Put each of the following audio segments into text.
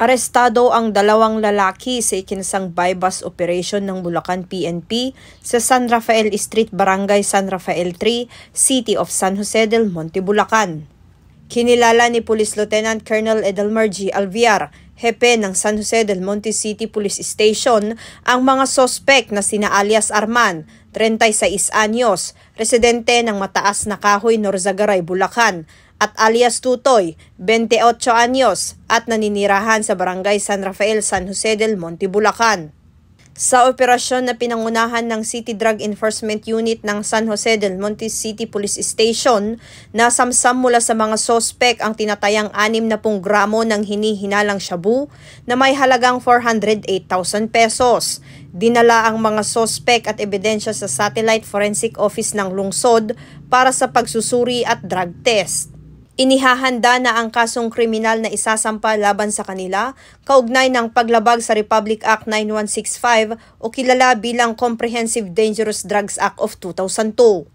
Arestado ang dalawang lalaki sa ikinasang bypass operation ng Bulacan PNP sa San Rafael Street, Barangay San Rafael 3, City of San Jose del Monte, Bulacan. Kinilala ni Police Lieutenant Colonel Edelmar G. Alviar, hepe ng San Jose del Monte City Police Station, ang mga sospek na sina alias Arman, 36 anyos, residente ng Mataas na Kahoy, Norzagaray, Bulacan, at alias Tutoy, 28 anyos, at naninirahan sa Barangay San Rafael, San Jose del Monte, Bulacan. Sa operasyon na pinangunahan ng City Drug Enforcement Unit ng San Jose del Monte City Police Station, nasamsam mula sa mga sospek ang tinatayang 60 gramo ng hinihinalang shabu na may halagang 408,000 pesos. Dinala ang mga sospek at ebidensya sa Satellite Forensic Office ng lungsod para sa pagsusuri at drug test. Inihahanda na ang kasong kriminal na isasampa laban sa kanila kaugnay ng paglabag sa Republic Act 9165 o kilala bilang Comprehensive Dangerous Drugs Act of 2002.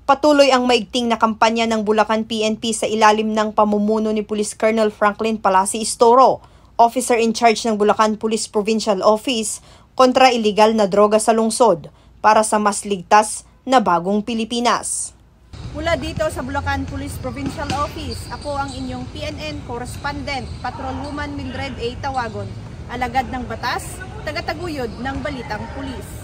Patuloy ang maigting na kampanya ng Bulacan PNP sa ilalim ng pamumuno ni Police Colonel Franklin Palasi Istoro, Officer in Charge ng Bulacan Police Provincial Office, kontra iligal na droga sa lungsod para sa mas ligtas na bagong Pilipinas. Mula dito sa Bulacan Police Provincial Office, ako ang inyong PNN Correspondent, Patrolwoman Mildred A. Tawagon, alagad ng batas, tagataguyod ng Balitang Pulis.